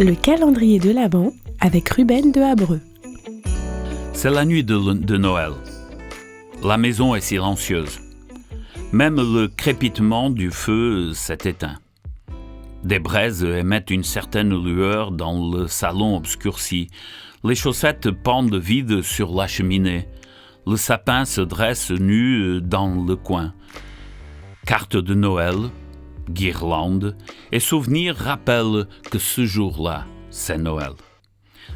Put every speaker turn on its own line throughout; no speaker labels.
Le calendrier de l'Avent avec Ruben de Abreu.
C'est la nuit de Noël. La maison est silencieuse. Même le crépitement du feu s'est éteint. Des braises émettent une certaine lueur dans le salon obscurci. Les chaussettes pendent vides sur la cheminée. Le sapin se dresse nu dans le coin. Cartes de Noël, guirlandes et souvenirs rappellent que ce jour-là, c'est Noël.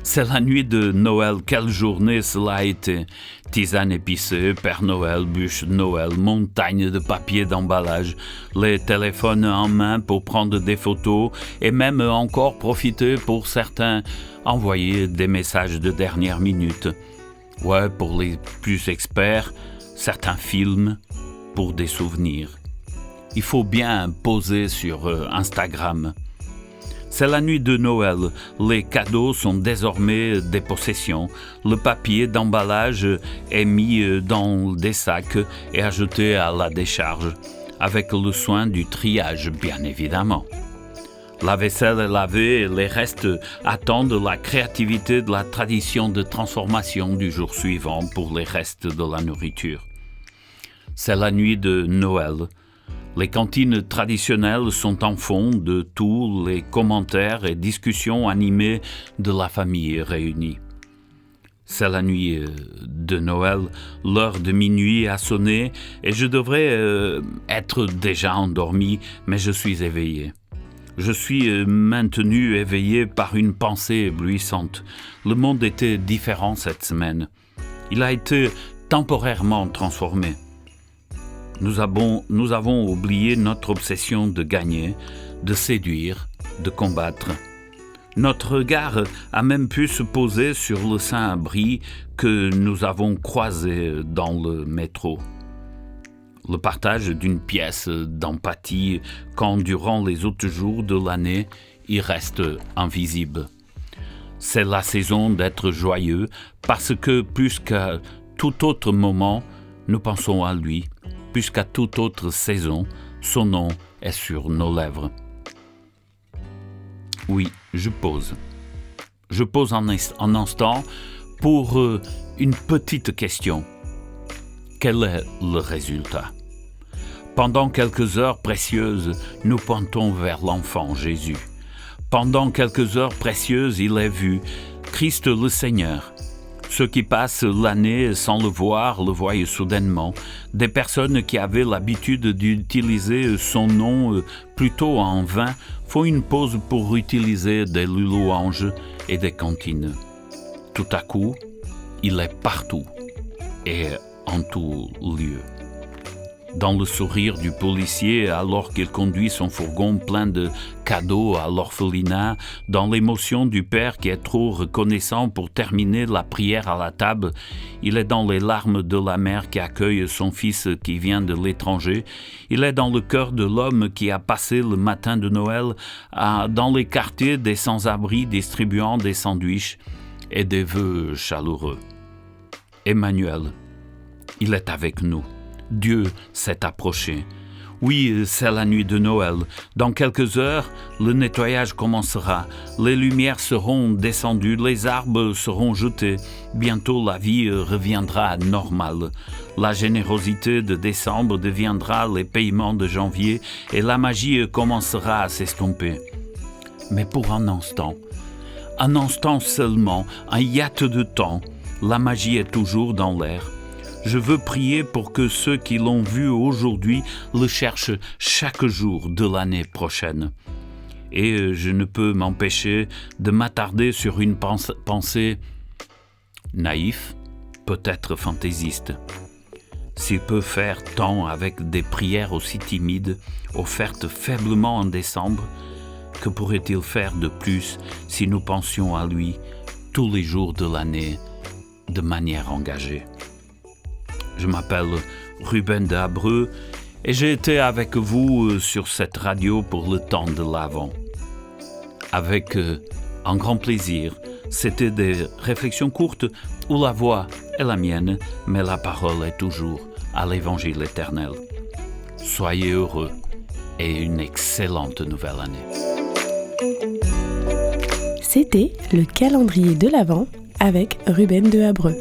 C'est la nuit de Noël, quelle journée cela a été. Tisane épicée, Père Noël, bûche de Noël, montagne de papier d'emballage, les téléphones en main pour prendre des photos et même encore profiter pour certains envoyer des messages de dernière minute. Ouais, pour les plus experts, certains films pour des souvenirs. Il faut bien poser sur Instagram. C'est la nuit de Noël. Les cadeaux sont désormais des possessions. Le papier d'emballage est mis dans des sacs et ajouté à la décharge, avec le soin du triage, bien évidemment. La vaisselle est lavée et les restes attendent la créativité de la tradition de transformation du jour suivant pour les restes de la nourriture. C'est la nuit de Noël. Les cantines traditionnelles sont en fond de tous les commentaires et discussions animées de la famille réunie. C'est la nuit de Noël, l'heure de minuit a sonné et je devrais être déjà endormi, mais je suis éveillé. Je suis maintenu éveillé par une pensée éblouissante. Le monde était différent cette semaine. Il a été temporairement transformé. Nous avons oublié notre obsession de gagner, de séduire, de combattre. Notre regard a même pu se poser sur le sans-abri que nous avons croisé dans le métro. Le partage d'une pièce d'empathie quand durant les autres jours de l'année, il reste invisible. C'est la saison d'être joyeux parce que plus qu'à tout autre moment, nous pensons à lui. Puisqu'à toute autre saison, son nom est sur nos lèvres. Oui, je pose. Je pose un instant pour une petite question. Quel est le résultat? Pendant quelques heures précieuses, nous pointons vers l'enfant Jésus. Pendant quelques heures précieuses, il est vu, Christ le Seigneur. Ceux qui passent l'année sans le voir le voient soudainement. Des personnes qui avaient l'habitude d'utiliser son nom plutôt en vain font une pause pour utiliser des louanges et des cantines. Tout à coup, il est partout et en tout lieu. Dans le sourire du policier alors qu'il conduit son fourgon plein de cadeaux à l'orphelinat, dans l'émotion du père qui est trop reconnaissant pour terminer la prière à la table, il est dans les larmes de la mère qui accueille son fils qui vient de l'étranger, il est dans le cœur de l'homme qui a passé le matin de Noël dans les quartiers des sans-abri distribuant des sandwichs et des vœux chaleureux. Emmanuel, il est avec nous. Dieu s'est approché. Oui, c'est la nuit de Noël. Dans quelques heures, le nettoyage commencera. Les lumières seront descendues, les arbres seront jetés. Bientôt, la vie reviendra normale. La générosité de décembre deviendra les paiements de janvier et la magie commencera à s'estomper. Mais pour un instant seulement, un hiatus de temps, la magie est toujours dans l'air. Je veux prier pour que ceux qui l'ont vu aujourd'hui le cherchent chaque jour de l'année prochaine. Et je ne peux m'empêcher de m'attarder sur une pensée naïve, peut-être fantaisiste. S'il peut faire tant avec des prières aussi timides, offertes faiblement en décembre, que pourrait-il faire de plus si nous pensions à lui tous les jours de l'année de manière engagée? Je m'appelle Ruben de Abreu et j'ai été avec vous sur cette radio pour le temps de l'Avent. Avec un grand plaisir, c'était des réflexions courtes où la voix est la mienne, mais la parole est toujours à l'Évangile éternel. Soyez heureux et une excellente nouvelle année.
C'était le calendrier de l'Avent avec Ruben de Habreux.